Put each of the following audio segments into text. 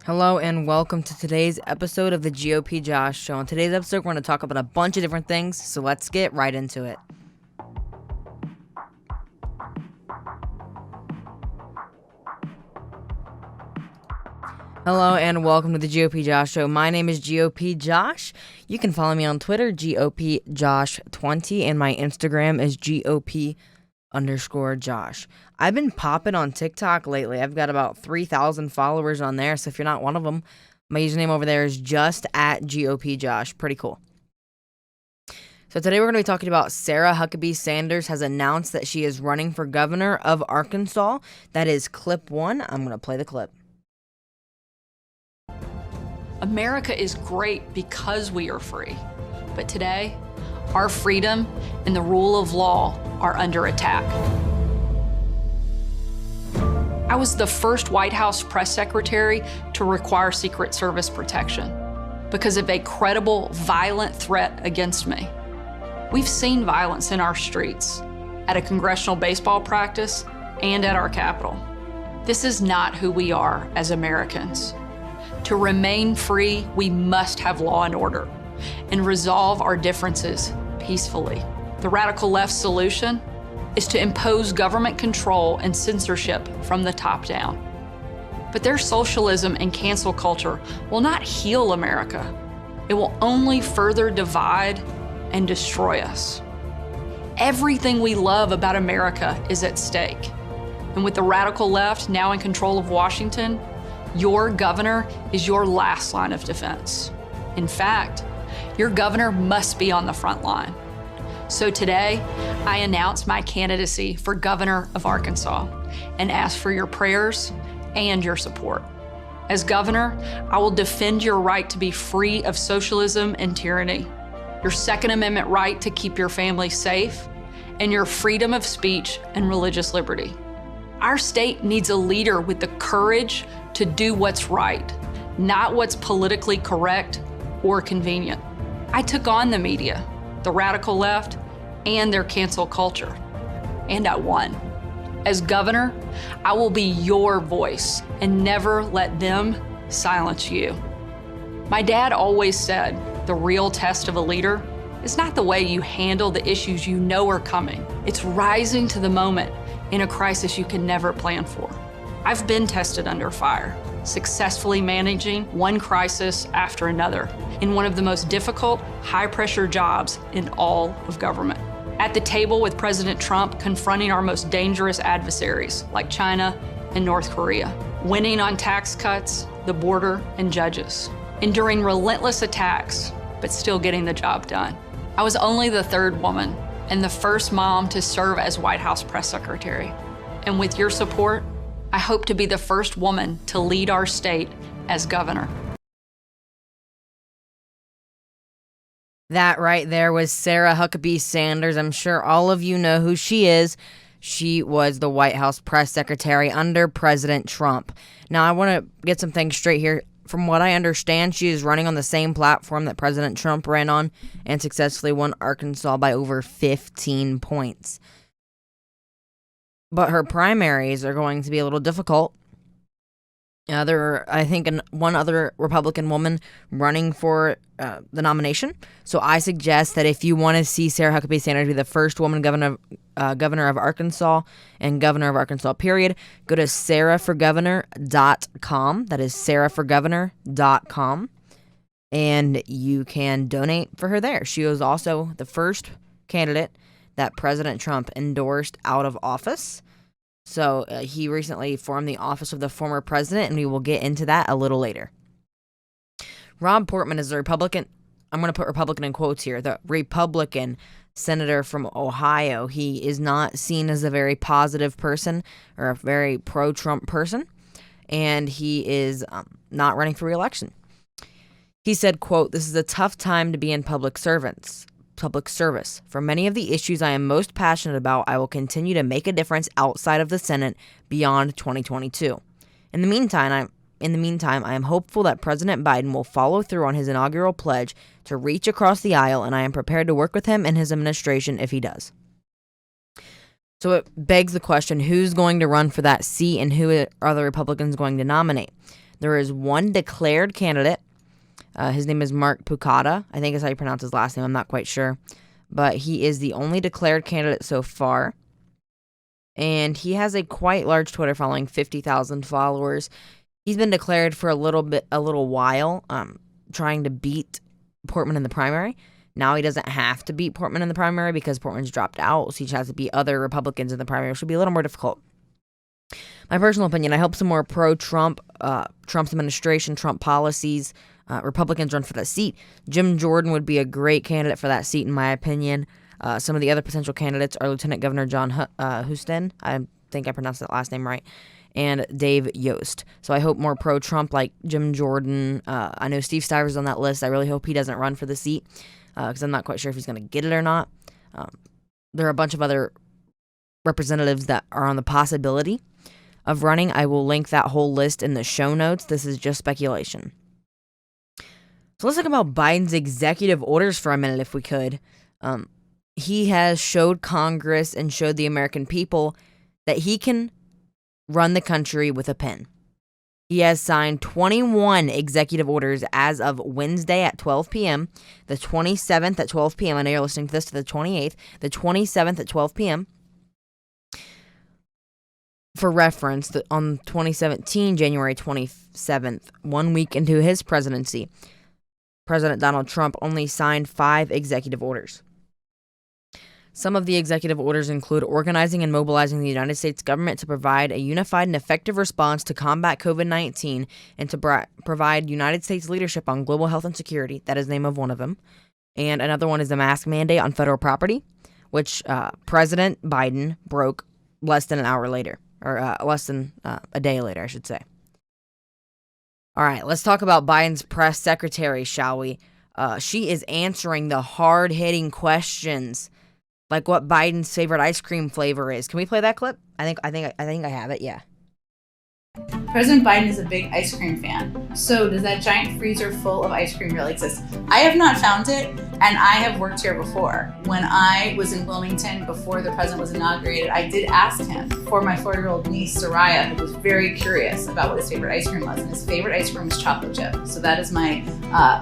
Hello and welcome to today's episode of the GOP Josh Show. On today's episode, we're going to talk about a bunch of different things, so let's get right into it. Hello and welcome to the GOP Josh Show. My name is GOP Josh. You can follow me on Twitter, GOP Josh20, and my Instagram is GOP_Josh. I've been popping on TikTok lately. I've got about 3,000 followers on there, so if you're not one of them, my username over there is just at GOP Josh. Pretty cool. So today we're going to be talking about Sarah Huckabee Sanders has announced that she is running for governor of Arkansas. That is clip 1. I'm going to play the clip. America is great because we are free. But today, our freedom and the rule of law are under attack. I was the first White House press secretary to require Secret Service protection because of a credible, violent threat against me. We've seen violence in our streets, at a congressional baseball practice, and at our Capitol. This is not who we are as Americans. To remain free, we must have law and order and resolve our differences peacefully. The radical left's solution is to impose government control and censorship from the top down. But their socialism and cancel culture will not heal America. It will only further divide and destroy us. Everything we love about America is at stake. And with the radical left now in control of Washington, your governor is your last line of defense. In fact, your governor must be on the front line. So today, I announce my candidacy for governor of Arkansas and ask for your prayers and your support. As governor, I will defend your right to be free of socialism and tyranny, your Second Amendment right to keep your family safe, and your freedom of speech and religious liberty. Our state needs a leader with the courage to do what's right, not what's politically correct or convenient. I took on the media, the radical left, and their cancel culture, and I won. As governor, I will be your voice and never let them silence you. My dad always said, the real test of a leader is not the way you handle the issues you know are coming. It's rising to the moment in a crisis you can never plan for. I've been tested under fire, successfully managing one crisis after another in one of the most difficult, high-pressure jobs in all of government. At the table with President Trump confronting our most dangerous adversaries like China and North Korea, winning on tax cuts, the border, and judges, enduring relentless attacks, but still getting the job done. I was only the third woman and the first mom to serve as White House press secretary. And with your support, I hope to be the first woman to lead our state as governor. That right there was Sarah Huckabee Sanders. I'm sure all of you know who she is. She was the White House press secretary under President Trump. Now, I want to get some things straight here. From what I understand, she is running on the same platform that President Trump ran on and successfully won Arkansas by over 15 points. But her primaries are going to be a little difficult. There are, I think, one other Republican woman running for the nomination. So I suggest that if you want to see Sarah Huckabee Sanders be the first woman governor of Arkansas and governor of Arkansas, period, go to sarahforgovernor.com. That is sarahforgovernor.com. And you can donate for her there. She was also the first candidate that President Trump endorsed out of office. So he recently formed the office of the former president, and we will get into that a little later. Rob Portman is a Republican. I'm going to put Republican in quotes here. The Republican senator from Ohio. He is not seen as a very positive person or a very pro-Trump person, and he is not running for re-election. He said, quote, "This is a tough time to be in public service. For many of the issues I am most passionate about, I will continue to make a difference outside of the Senate beyond 2022. In the meantime, I am hopeful that President Biden will follow through on his inaugural pledge to reach across the aisle, and I am prepared to work with him and his administration if he does." So it begs the question, who's going to run for that seat and who are the Republicans going to nominate? There is one declared candidate. His name is Mark Pucata. I think is how you pronounce his last name. I'm not quite sure. But he is the only declared candidate so far. And he has a quite large Twitter following, 50,000 followers. He's been declared for a little while, trying to beat Portman in the primary. Now he doesn't have to beat Portman in the primary because Portman's dropped out, so he just has to beat other Republicans in the primary, which would be a little more difficult. My personal opinion, I hope some more pro-Trump, Trump's administration, Trump policies, Republicans run for that seat. Jim Jordan would be a great candidate for that seat, in my opinion. Some of the other potential candidates are Lieutenant Governor John Huston. I think I pronounced that last name right. And Dave Yost. So I hope more pro-Trump like Jim Jordan. I know Steve Stiver's on that list. I really hope he doesn't run for the seat because I'm not quite sure if he's going to get it or not. There are a bunch of other representatives that are on the possibility of running. I will link that whole list in the show notes. This is just speculation. So let's talk about Biden's executive orders for a minute, if we could. He has showed Congress and showed the American people that he can run the country with a pen. He has signed 21 executive orders as of Wednesday at 12 p.m., the 27th at 12 p.m. I know you're listening to this to the 28th, the 27th at 12 p.m. For reference, on 2017, January 27th, 1 week into his presidency, President Donald Trump only signed 5 executive orders. Some of the executive orders include organizing and mobilizing the United States government to provide a unified and effective response to combat COVID-19 and to provide United States leadership on global health and security. That is the name of one of them. And another one is the mask mandate on federal property, which President Biden broke less than an hour later, or less than a day later, I should say. All right, let's talk about Biden's press secretary, shall we? She is answering the hard-hitting questions, like what Biden's favorite ice cream flavor is. Can we play that clip? I think I have it. Yeah. President Biden is a big ice cream fan. So does that giant freezer full of ice cream really exist? I have not found it, and I have worked here before. When I was in Wilmington before the president was inaugurated, I did ask him for my 4-year-old niece, Soraya, who was very curious about what his favorite ice cream was, and his favorite ice cream was chocolate chip. So that is my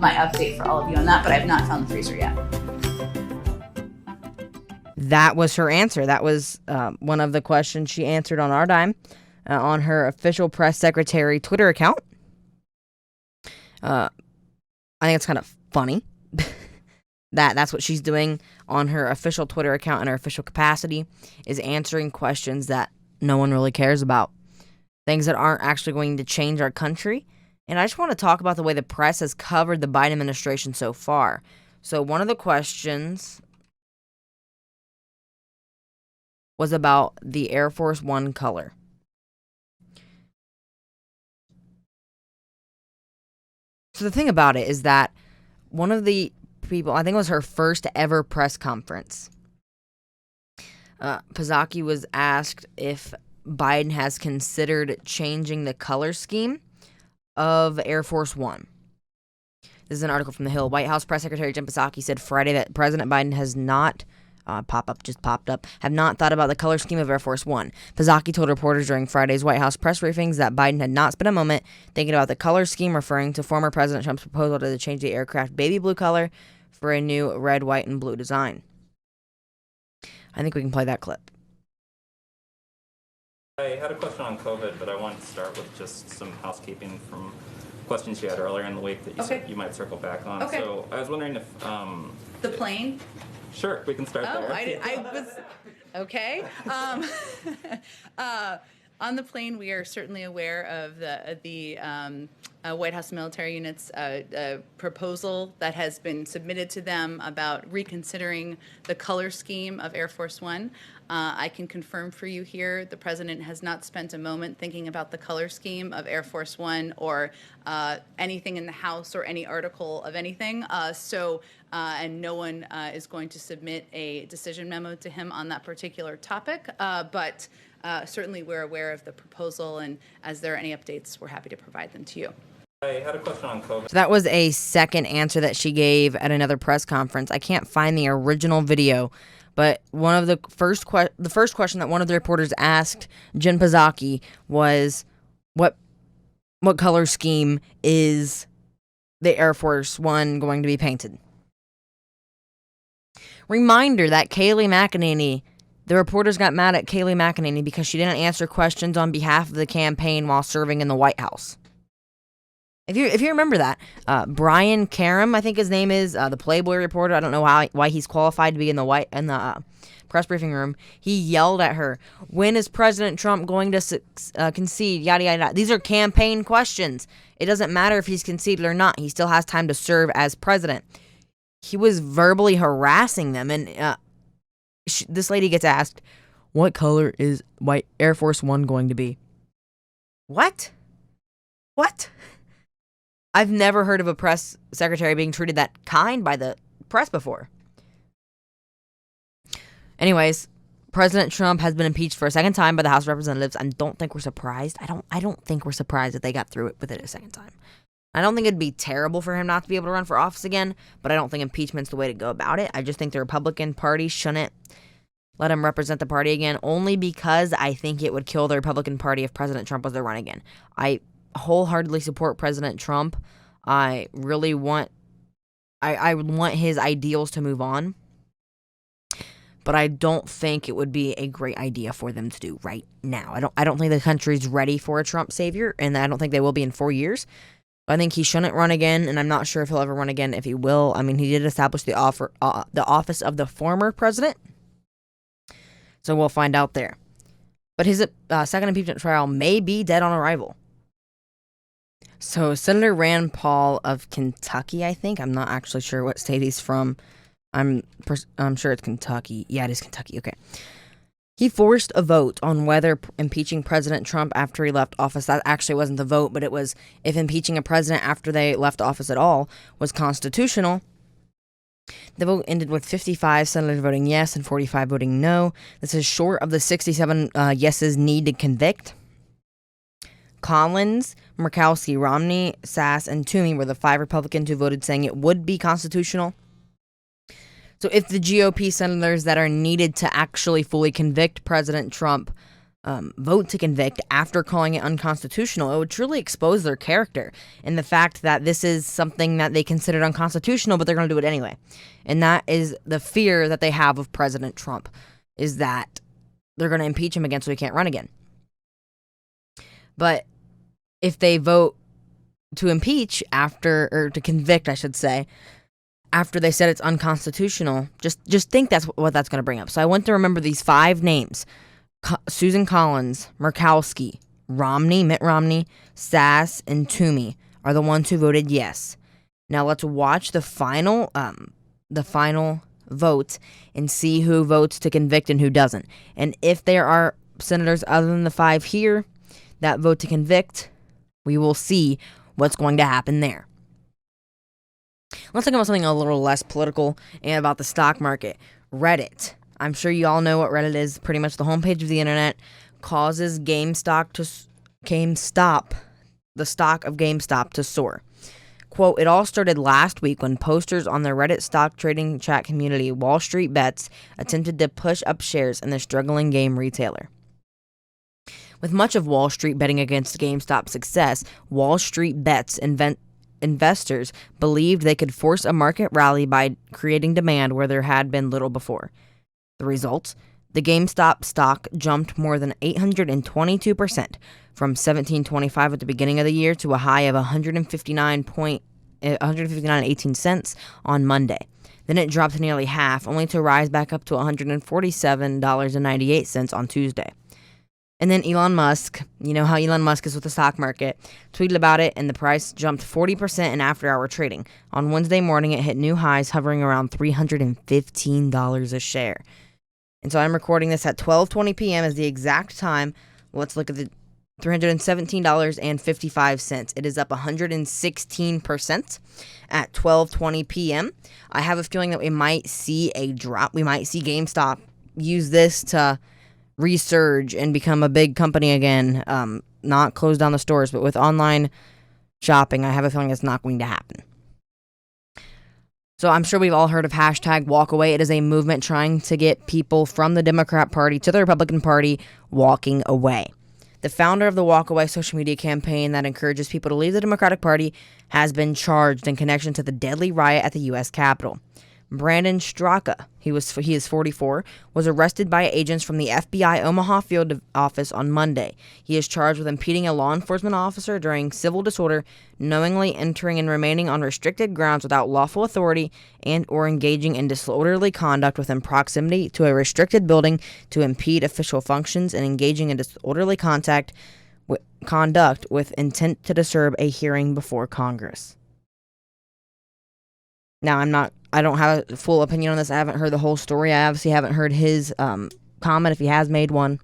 my update for all of you on that, but I have not found the freezer yet. That was her answer. That was one of the questions she answered on our dime on her official press secretary Twitter account. I think it's kind of funny that's what she's doing on her official Twitter account in her official capacity, is answering questions that no one really cares about, things that aren't actually going to change our country. And I just want to talk about the way the press has covered the Biden administration so far. So one of the questions was about the Air Force One color. So the thing about it is that one of the people, I think it was her first ever press conference, Psaki was asked if Biden has considered changing the color scheme of Air Force One. This is an article from The Hill. White House Press Secretary Jen Psaki said Friday that President Biden has not have not thought about the color scheme of Air Force One. Psaki told reporters during Friday's White House press briefings that Biden had not spent a moment thinking about the color scheme, referring to former President Trump's proposal to change the aircraft baby blue color for a new red, white, and blue design. I think we can play that clip. I had a question on COVID, but I wanted to start with just some housekeeping from questions you had earlier in the week that you said you might circle back on. Okay. So I was wondering if... The plane? Sure, we can start there. I was... Okay. On the plane, we are certainly aware of the White House military units proposal that has been submitted to them about reconsidering the color scheme of Air Force One. I can confirm for you here, the president has not spent a moment thinking about the color scheme of Air Force One or anything in the House or any article of anything. And no one is going to submit a decision memo to him on that particular topic. But certainly we're aware of the proposal, and as there are any updates, we're happy to provide them to you. I had a question on COVID. So that was a second answer that she gave at another press conference. I can't find the original video, but one of the first question that one of the reporters asked Jen Psaki was what what color scheme is the Air Force One going to be painted? Reminder that Kayleigh McEnany, the reporters got mad at Kayleigh McEnany because she didn't answer questions on behalf of the campaign while serving in the White House. If you remember that, Brian Karem, I think his name is, the Playboy reporter. I don't know why he's qualified to be in the press briefing room. He yelled at her, "When is President Trump going to concede?" Yada yada. These are campaign questions. It doesn't matter if he's conceded or not. He still has time to serve as president. He was verbally harassing them, and this lady gets asked, "What color is White Air Force One going to be?" What? I've never heard of a press secretary being treated that kind by the press before. Anyways, President Trump has been impeached for a second time by the House of Representatives. I don't think we're surprised. I don't think we're surprised that they got through it with it a second time. I don't think it'd be terrible for him not to be able to run for office again, but I don't think impeachment's the way to go about it. I just think the Republican Party shouldn't let him represent the party again, only because I think it would kill the Republican Party if President Trump was to run again. I wholeheartedly support President Trump. I really want I want his ideals to move on, but I don't think it would be a great idea for them to do right now. I don't think the country's ready for a Trump savior, and I don't think they will be in 4 years. I think he shouldn't run again, and I'm not sure if he'll ever run again. If he will, I mean, he did establish the office of the former president, so we'll find out there. But his second impeachment trial may be dead on arrival. So Senator Rand Paul of Kentucky, I think. I'm not actually sure what state he's from. I'm sure it's Kentucky. Yeah, it is Kentucky. Okay. He forced a vote on whether impeaching President Trump after he left office, that actually wasn't the vote, but it was if impeaching a president after they left office at all was constitutional. The vote ended with 55 senators voting yes and 45 voting no. This is short of the 67 yeses need to convict. Collins, Murkowski, Romney, Sass, and Toomey were the 5 Republicans who voted saying it would be constitutional. So if the GOP senators that are needed to actually fully convict President Trump vote to convict after calling it unconstitutional, it would truly expose their character and the fact that this is something that they considered unconstitutional, but they're going to do it anyway. And that is the fear that they have of President Trump, is that they're going to impeach him again so he can't run again. But if they vote to impeach or to convict, I should say, after they said it's unconstitutional, just think that's what that's going to bring up. So I want to remember these 5 names: Susan Collins, Murkowski, Romney, Mitt Romney, Sass, and Toomey are the ones who voted yes. Now let's watch the final vote and see who votes to convict and who doesn't. And if there are senators other than the 5 here that vote to convict, we will see what's going to happen there. Let's talk about something a little less political and about the stock market. Reddit. I'm sure you all know what Reddit is. Pretty much the homepage of the internet causes the stock of GameStop to soar. Quote, "It all started last week when posters on the Reddit stock trading chat community, Wall Street Bets, attempted to push up shares in the struggling game retailer." With much of Wall Street betting against GameStop's success, Wall Street Bets investors believed they could force a market rally by creating demand where there had been little before. The result? The GameStop stock jumped more than 822% from $17.25 at the beginning of the year to a high of $159.18 on Monday. Then it dropped to nearly half, only to rise back up to $147.98 on Tuesday. And then Elon Musk, you know how Elon Musk is with the stock market, tweeted about it, and the price jumped 40% in after-hour trading. On Wednesday morning, it hit new highs, hovering around $315 a share. And so I'm recording this at 12:20 p.m. as the exact time. Let's look at the $317.55. It is up 116% at 12:20 p.m. I have a feeling that we might see a drop. We might see GameStop use this to resurge and become a big company again. Not close down the stores, but with online shopping, I have a feeling it's not going to happen. So I'm sure we've all heard of hashtag walkaway. It is a movement trying to get people from the Democrat Party to the Republican Party walking away. The founder of the Walkaway social media campaign that encourages people to leave the Democratic Party has been charged in connection to the deadly riot at the U.S. Capitol. Brandon Straka, he is 44, was arrested by agents from the FBI Omaha field office on Monday. He is charged with impeding a law enforcement officer during civil disorder, knowingly entering and remaining on restricted grounds without lawful authority, and or engaging in disorderly conduct within proximity to a restricted building to impede official functions, and engaging in disorderly conduct with intent to disturb a hearing before Congress. Now, I don't have a full opinion on this. I haven't heard the whole story. I obviously haven't heard his comment if he has made one.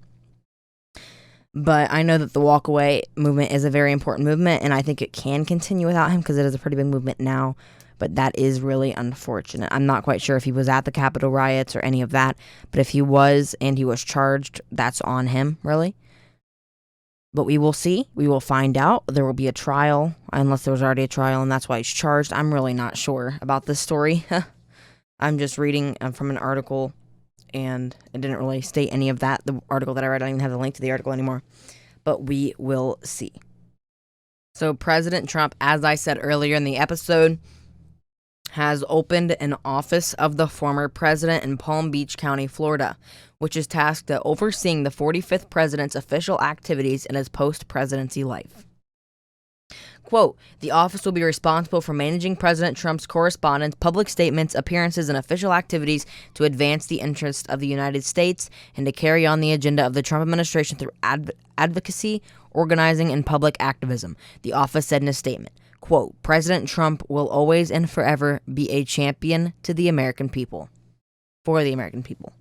But I know that the walkaway movement is a very important movement, and I think it can continue without him because it is a pretty big movement now. But that is really unfortunate. I'm not quite sure if he was at the Capitol riots or any of that. But if he was and he was charged, that's on him, really. But we will see. We will find out. There will be a trial, unless there was already a trial, and that's why he's charged. I'm really not sure about this story. I'm just reading from an article, and it didn't really state any of that. The article that I read, I don't even have the link to the article anymore. But we will see. So President Trump, as I said earlier in the episode, has opened an office of the former president in Palm Beach County, Florida, which is tasked to overseeing the 45th president's official activities in his post-presidency life. Quote, the office will be responsible for managing President Trump's correspondence, public statements, appearances, and official activities to advance the interests of the United States and to carry on the agenda of the Trump administration through advocacy, organizing, and public activism, the office said in a statement. Quote, President Trump will always and forever be a champion to the American people. For the American people.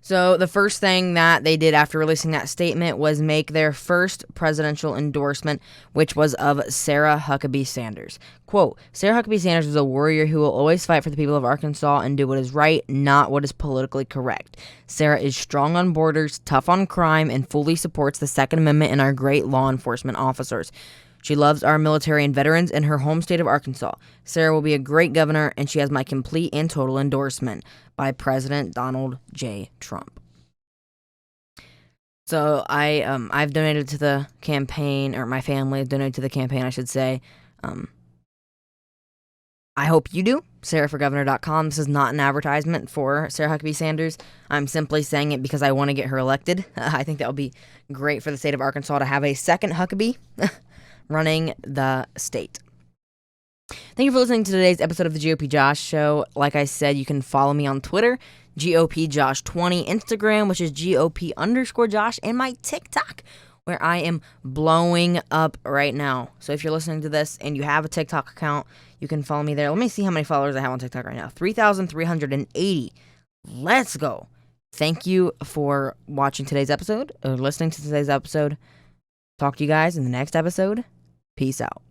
So the first thing that they did after releasing that statement was make their first presidential endorsement, which was of Sarah Huckabee Sanders. Quote, Sarah Huckabee Sanders was a warrior who will always fight for the people of Arkansas and do what is right, not what is politically correct. Sarah is strong on borders, tough on crime, and fully supports the Second Amendment and our great law enforcement officers. She loves our military and veterans in her home state of Arkansas. Sarah will be a great governor, and she has my complete and total endorsement by President Donald J. Trump. So I've donated to the campaign, or my family has donated to the campaign, I should say. I hope you do. SarahForGovernor.com. This is not an advertisement for Sarah Huckabee Sanders. I'm simply saying it because I want to get her elected. I think that would be great for the state of Arkansas to have a second Huckabee running the state. Thank you for listening to today's episode of the GOP Josh Show. Like I said, you can follow me on Twitter, GOPJosh20, Instagram, which is GOP_Josh, and my TikTok, where I am blowing up right now. So if you're listening to this and you have a TikTok account, you can follow me there. Let me see how many followers I have on TikTok right now. 3,380. Let's go. Thank you for watching today's episode, or listening to today's episode. Talk to you guys in the next episode. Peace out.